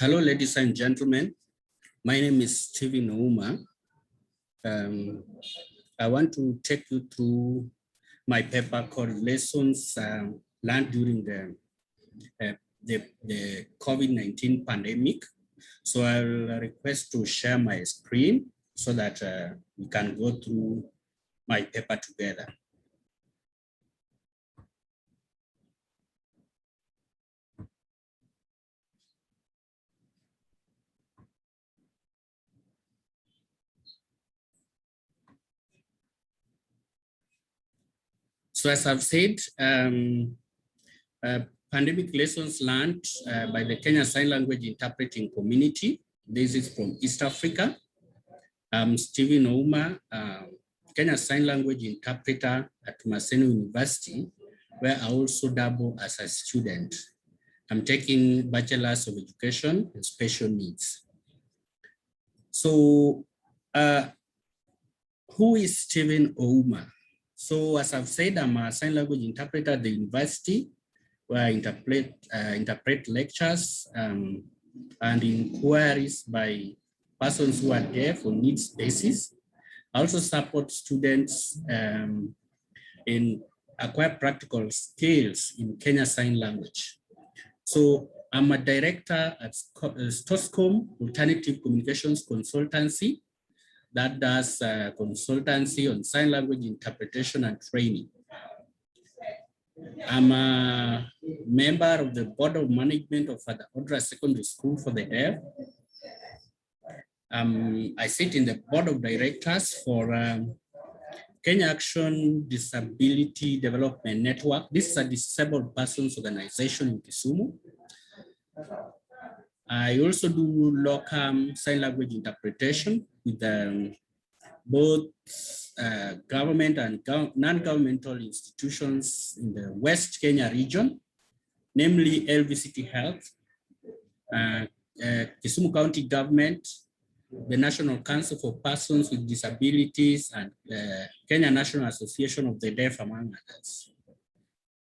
Hello, ladies and gentlemen. My name is Stephen Ouma. I want to take you through my paper called Lessons Learned During the COVID-19 pandemic. So I'll request to share my screen so that we can go through my paper together. So as I've said, pandemic lessons learned by the Kenya Sign Language Interpreting Community. This is from East Africa. I'm Stephen Ouma, Kenya Sign Language Interpreter at Maseno University, where I also double as a student. I'm taking Bachelor's of Education in Special Needs. So who is Stephen Ouma? So as I've said, I'm a sign language interpreter at the university, where I interpret lectures and inquiries by persons who are deaf on needs basis. I also support students in acquire practical skills in Kenya Sign Language. So I'm a director at Stoscom Alternative Communications Consultancy that does consultancy on sign language interpretation and training. I'm a member of the Board of Management of the Odra Secondary School for the Deaf. I sit in the Board of Directors for Kenya Action Disability Development Network. This is a disabled persons organization in Kisumu. I also do local sign language interpretation with both government and non-governmental institutions in the West Kenya region, namely LVCT Health, Kisumu County Government, the National Council for Persons with Disabilities, and Kenya National Association of the Deaf, among others.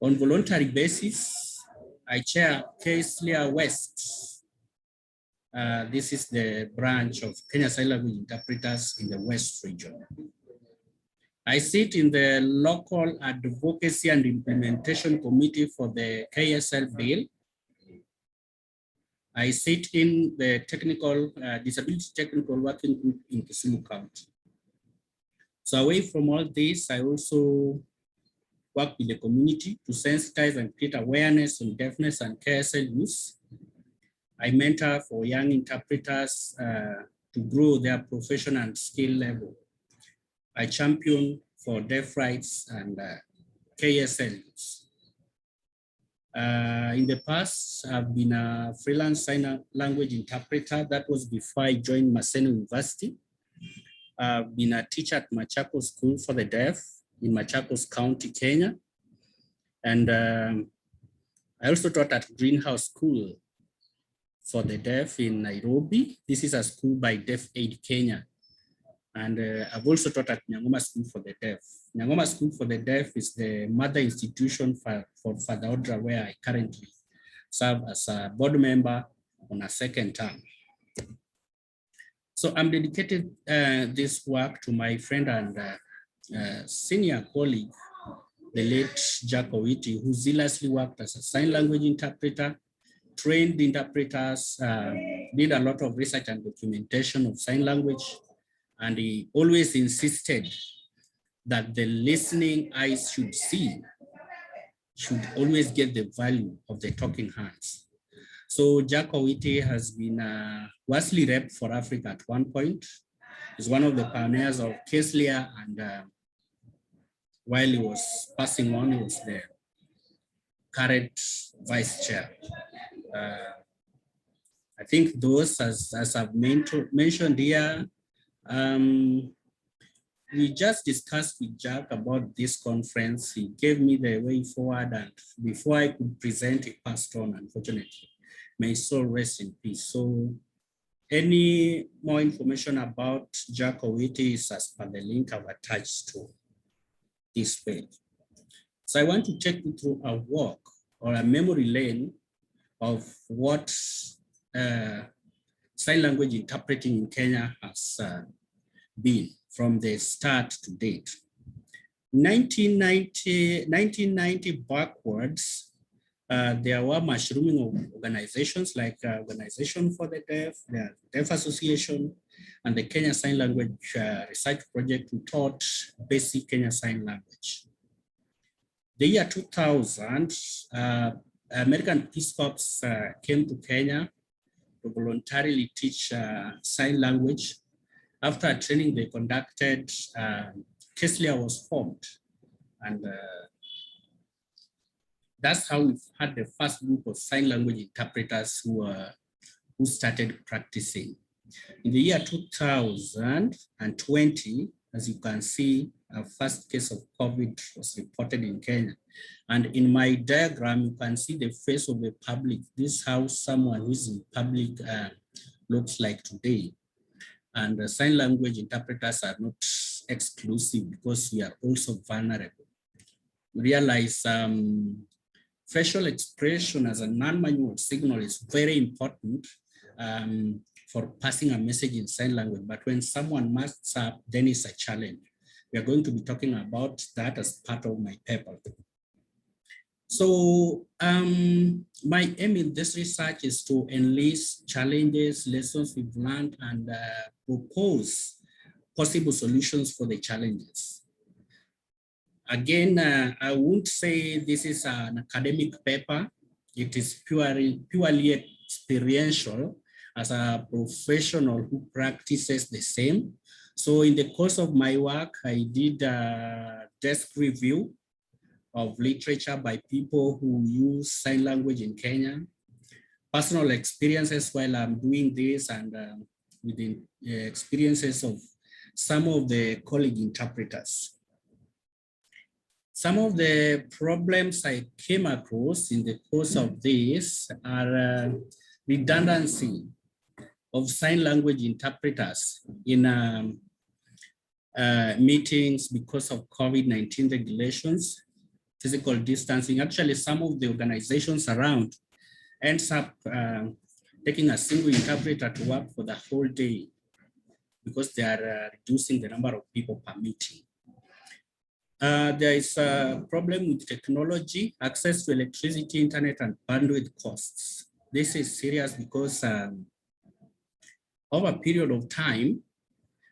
On voluntary basis, I chair KSLIA West. This is the branch of Kenya Sign Language Interpreters in the West region. I sit in the Local Advocacy and Implementation Committee for the KSL Bill. I sit in the Disability Technical Working Group in Kisumu County. So away from all this, I also work with the community to sensitize and create awareness on deafness and KSL use. I mentor for young interpreters to grow their profession and skill level. I champion for deaf rights and KSLs. In the past, I've been a freelance sign language interpreter. That was before I joined Maseno University. I've been a teacher at Machakos School for the Deaf in Machakos County, Kenya. And I also taught at Greenhouse School for the Deaf in Nairobi. This is a school by Deaf Aid Kenya. And I've also taught at Nyangoma School for the Deaf. Nyangoma School for the Deaf is the mother institution for Father Odra, where I currently serve as a board member on a second term. So I'm dedicated this work to my friend and senior colleague, the late Jack Owiti, who zealously worked as a sign language interpreter, trained interpreters, did a lot of research and documentation of sign language, and he always insisted that the listening eyes should always get the value of the talking hands. So Jack Owiti has been a WASLI rep for Africa at one point. He's one of the pioneers of KSLIA, and while he was passing on, he was the current vice chair. I think those, as I've mentioned here, we just discussed with Jack about this conference. He gave me the way forward, and before I could present, it passed on, unfortunately. May his soul rest in peace. So any more information about Jack Owiti is as per the link I've attached to this page. So I want to take you through a walk or a memory lane of what sign language interpreting in Kenya has been from the start to date. 1990 backwards, there were mushrooming of organizations like Organization for the Deaf, the Deaf Association, and the Kenya Sign Language Research Project who taught basic Kenya Sign Language. The year 2000, American Peace Corps came to Kenya to voluntarily teach sign language. After a training they conducted, KESLIA was formed, and that's how we've had the first group of sign language interpreters who started practicing. In the year 2020, as you can see, a first case of COVID was reported in Kenya. And in my diagram, you can see the face of the public. This is how someone who is in public looks like today. And the sign language interpreters are not exclusive because we are also vulnerable. We realize facial expression as a non-manual signal is very important for passing a message in sign language. But when someone masks up, then it's a challenge. We are going to be talking about that as part of my paper. So my aim in this research is to enlist challenges, lessons we've learned, and propose possible solutions for the challenges. Again, I won't say this is an academic paper. It is purely experiential as a professional who practices the same. So in the course of my work, I did a desk review of literature by people who use sign language in Kenya, personal experiences while I'm doing this, and with the experiences of some of the colleague interpreters. Some of the problems I came across in the course of this are redundancy of sign language interpreters in meetings because of COVID-19 regulations, physical distancing. Actually, some of the organizations around ends up taking a single interpreter to work for the whole day because they are reducing the number of people per meeting. There is a problem with technology, access to electricity, internet, and bandwidth costs. This is serious because over a period of time,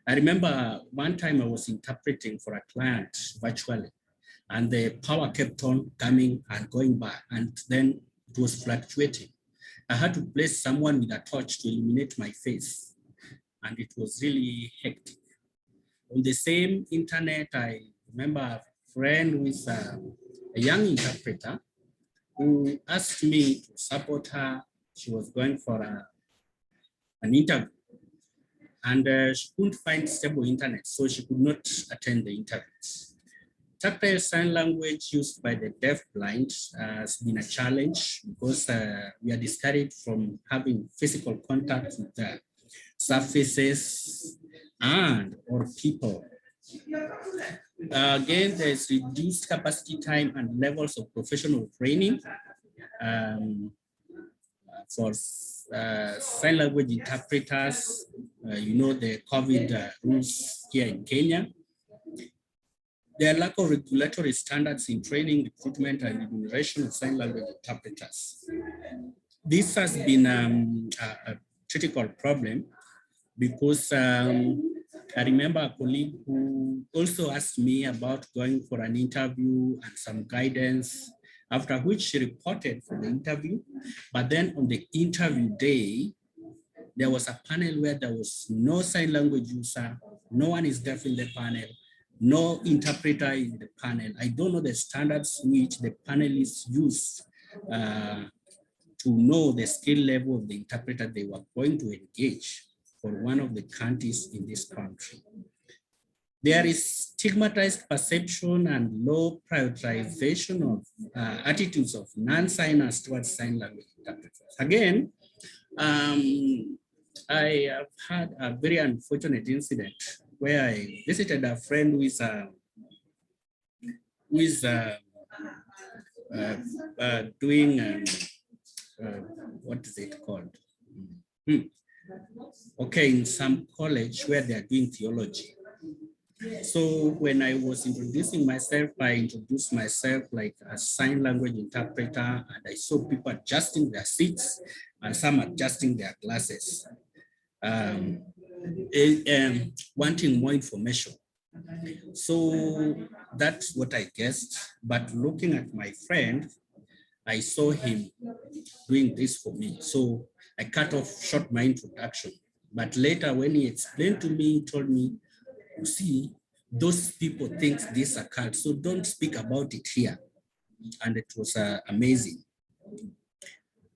I remember one time I was interpreting for a client virtually, and the power kept on coming and going back, and then it was fluctuating. I had to place someone with a torch to illuminate my face, and it was really hectic. On the same internet, I remember a friend with a young interpreter who asked me to support her. She was going for an interview, and she couldn't find stable internet, so she could not attend the interviews. Tactile sign language used by the deaf-blind has been a challenge because we are discouraged from having physical contact with the surfaces and or people. Again, there's reduced capacity time and levels of professional training for sign language interpreters. You know, the COVID rules here in Kenya. There are lack of regulatory standards in training, recruitment, and remuneration of sign language interpreters. This has been a critical problem because I remember a colleague who also asked me about going for an interview and some guidance, after which she reported for the interview. But then on the interview day, there was a panel where there was no sign language user, no one is deaf in the panel, no interpreter in the panel. I don't know the standards which the panelists used to know the skill level of the interpreter they were going to engage for one of the counties in this country. There is stigmatized perception and low prioritization of attitudes of non-signers towards sign language interpreters. Again, I have had a very unfortunate incident where I visited a friend who is doing what is it called? Okay, in some college where they are doing theology. So when I was introducing myself, I introduced myself like a sign language interpreter, and I saw people adjusting their seats and some adjusting their glasses, wanting more information. So that's what I guessed. But looking at my friend, I saw him doing this for me. So I cut off short my introduction. But later when he explained to me, he told me, you see, those people think this is a cult, so don't speak about it here. And it was amazing.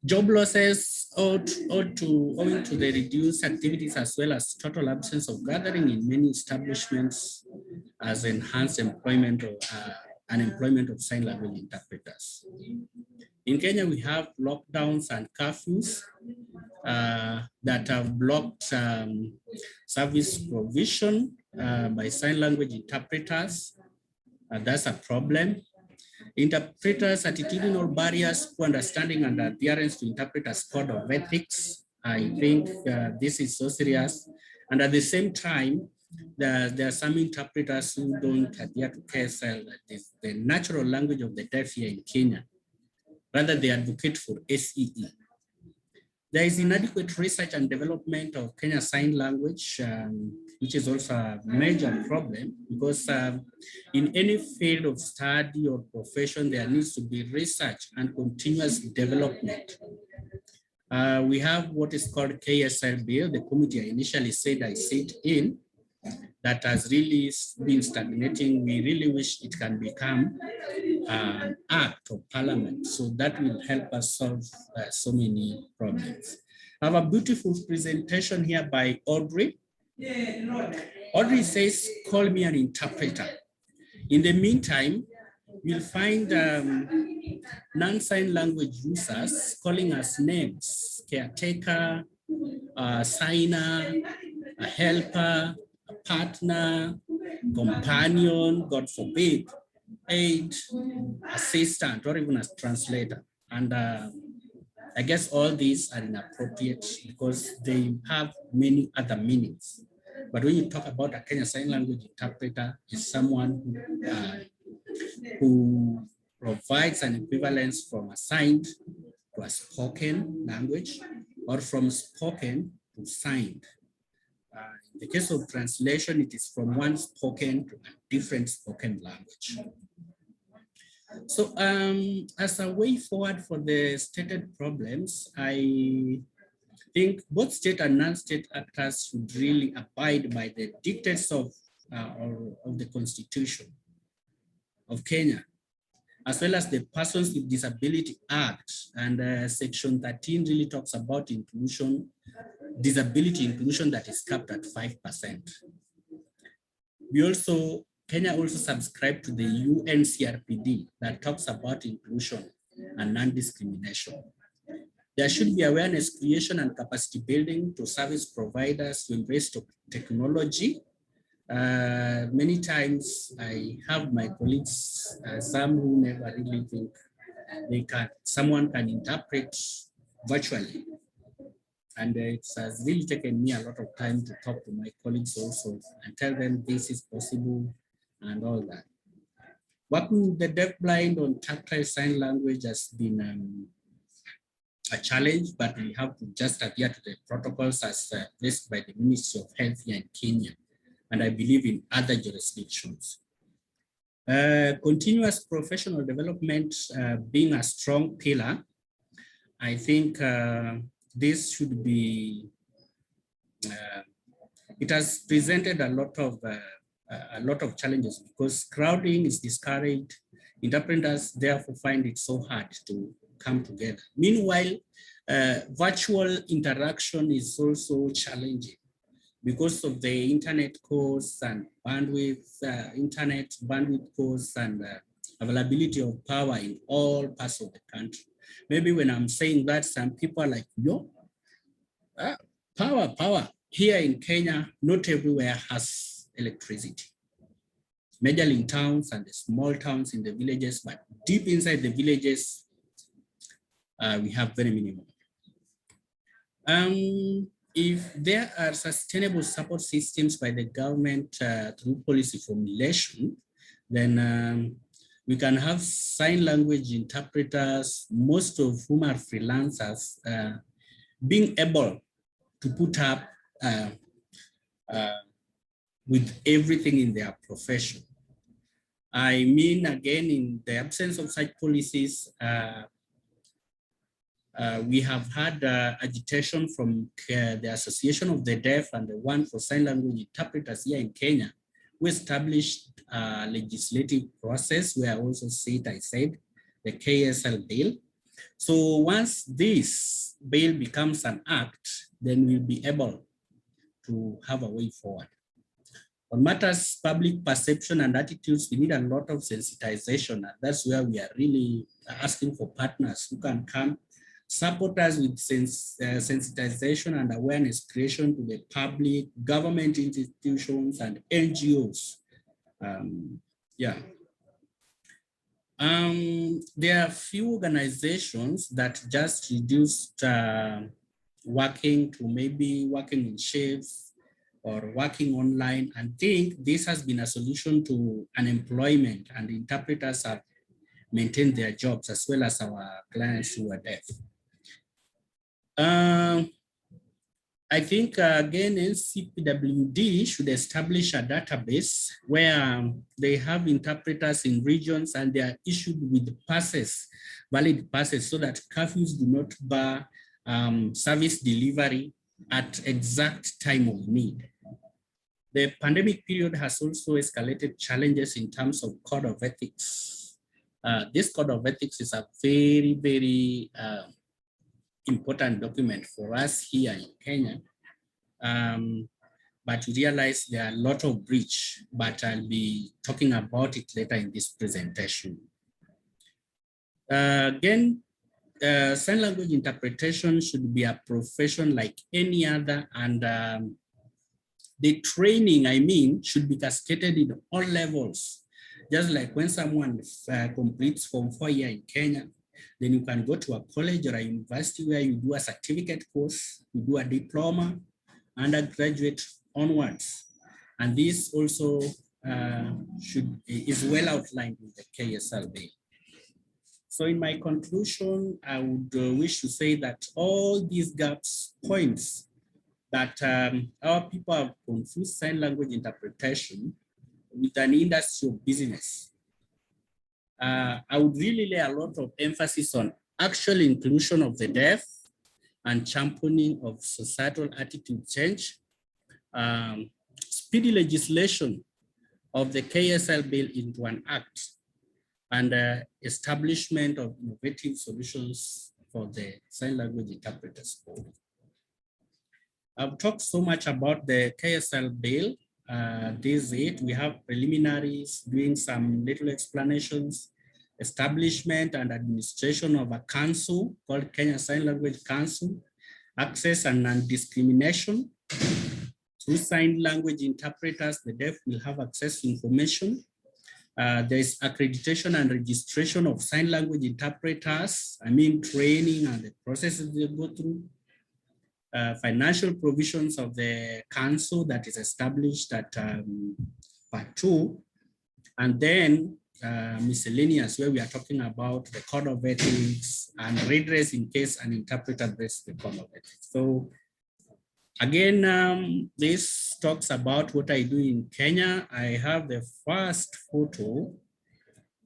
Job losses owing to the reduced activities as well as total absence of gathering in many establishments as enhanced employment or unemployment of sign language interpreters. In Kenya, we have lockdowns and curfews that have blocked service provision by sign language interpreters. That's a problem. Interpreters' attitudinal barriers to understanding and adherence to interpreters' code of ethics. I think this is so serious. And at the same time, there are some interpreters who don't adhere to KSL, that is the natural language of the deaf here in Kenya. Rather, they advocate for SEE. There is inadequate research and development of Kenya Sign Language, which is also a major problem because in any field of study or profession, there needs to be research and continuous development. We have what is called KSL bill, the committee I initially said I sit in, that has really been stagnating. We really wish it can become an act of parliament. So that will help us solve so many problems. I have a beautiful presentation here by Audrey. Audrey says, call me an interpreter. In the meantime, you'll find non-sign language users calling us names: caretaker, signer, a helper, a partner, companion, God forbid, aid, assistant, or even a translator. And I guess all these are inappropriate because they have many other meanings. But when you talk about a Kenya Sign Language interpreter, is someone who provides an equivalence from a signed to a spoken language or from spoken to signed. In the case of translation, it is from one spoken to a different spoken language. So as a way forward for the stated problems, I think both state and non-state actors should really abide by the dictates of the Constitution of Kenya, as well as the Persons with Disability Act. And Section 13 really talks about inclusion, disability inclusion that is capped at 5%. Kenya also subscribed to the UNCRPD that talks about inclusion and non-discrimination. There should be awareness creation and capacity building to service providers to embrace technology. Many times I have my colleagues, some who never really think someone can interpret virtually. And it has really taken me a lot of time to talk to my colleagues also and tell them this is possible and all that. Working with the deafblind on tactile sign language has been a challenge, but we have to just adhere to the protocols as placed by the Ministry of Health here in Kenya, and I believe in other jurisdictions. Continuous professional development being a strong pillar, I think this should be, it has presented a lot of challenges because crowding is discouraged. Interpreters therefore find it so hard to come together. Meanwhile, virtual interaction is also challenging because of the internet costs and bandwidth, internet bandwidth costs and availability of power in all parts of the country. Maybe when I'm saying that, some people are like, yo, power. Here in Kenya, not everywhere has electricity. Majorly in towns and the small towns in the villages, but deep inside the villages, we have very minimal. If there are sustainable support systems by the government through policy formulation, then we can have sign language interpreters, most of whom are freelancers, being able to put up with everything in their profession. I mean, again, in the absence of such policies, we have had agitation from the Association of the Deaf and the one for Sign Language Interpreters here in Kenya. We established a legislative process where I also said, the KSL bill. So once this bill becomes an act, then we'll be able to have a way forward. On matters public perception and attitudes, we need a lot of sensitization. And that's where we are really asking for partners who can come support us with sensitization and awareness creation to the public, government institutions, and NGOs. There are few organizations that just reduced working to maybe working in shifts or working online, and think this has been a solution to unemployment, and interpreters have maintained their jobs as well as our clients who are deaf. I think, again, NCPWD should establish a database where they have interpreters in regions and they are issued with passes, valid passes, so that curfews do not bar service delivery at exact time of need. The pandemic period has also escalated challenges in terms of code of ethics. This code of ethics is a very, very important document for us here in Kenya. But we realize there are a lot of breach, but I'll be talking about it later in this presentation. Again, sign language interpretation should be a profession like any other, and the training, I mean, should be cascaded in all levels. Just like when someone completes Form 4 here in Kenya, then you can go to a college or a university where you do a certificate course, you do a diploma, undergraduate onwards. And this also is well outlined in the KSL bill. So in my conclusion, I would wish to say that all these gaps points that our people have confused sign language interpretation with an industry of business. I would really lay a lot of emphasis on actual inclusion of the deaf and championing of societal attitude change, speedy legislation of the KSL bill into an act, and establishment of innovative solutions for the sign language interpreters board. I've talked so much about the KSL bill. This is it. We have preliminaries, doing some little explanations, establishment and administration of a council called Kenya Sign Language Council, access and non-discrimination. Through sign language interpreters, the deaf will have access to information. There is accreditation and registration of sign language interpreters, I mean training and the processes they go through. Financial provisions of the council that is established at part 2, and then miscellaneous, where we are talking about the code of ethics and redress in case an interpreter breaks the code of ethics. So again, this talks about what I do in Kenya. I have the first photo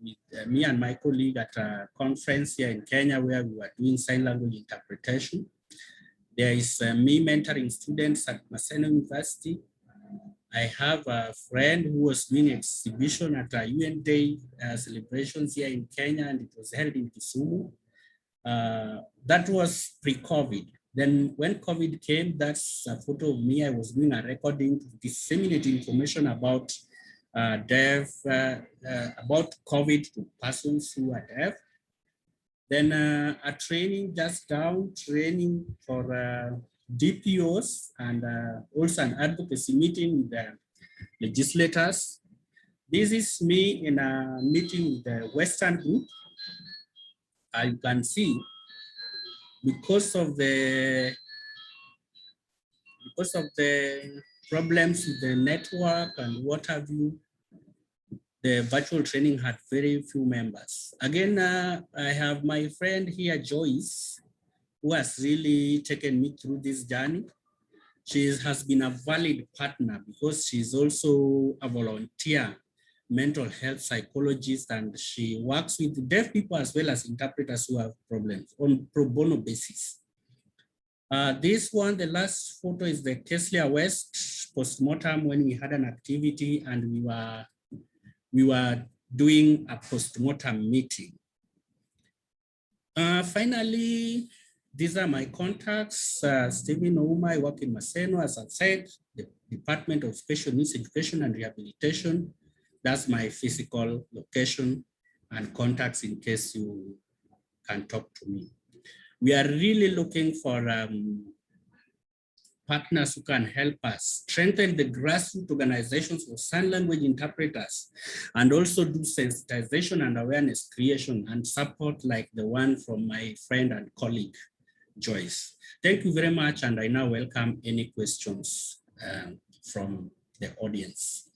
with me and my colleague at a conference here in Kenya where we were doing sign language interpretation. There is me mentoring students at Maseno University. I have a friend who was doing an exhibition at a UN Day celebrations here in Kenya, and it was held in Kisumu. That was pre-COVID. Then when COVID came, that's a photo of me. I was doing a recording to disseminate information about about COVID to persons who are deaf. Then a training just down, training for DPOs, and also an advocacy meeting with the legislators. This is me in a meeting with the Western group. You can see, because of the because of the problems with the network and what have you, the virtual training had very few members. Again, I have my friend here, Joyce, who has really taken me through this journey. She has been a valid partner because she's also a volunteer mental health psychologist, and she works with deaf people as well as interpreters who have problems on pro bono basis. This one, the last photo is the Keslia West postmortem when we had an activity and we were doing a postmortem meeting. Finally, these are my contacts. Stephen Ouma, I work in Maseno, as I said, the Department of Special Needs Education and Rehabilitation. That's my physical location and contacts in case you can talk to me. We are really looking for partners who can help us strengthen the grassroots organizations for sign language interpreters and also do sensitization and awareness creation and support like the one from my friend and colleague, Joyce. Thank you very much, and I now welcome any questions from the audience.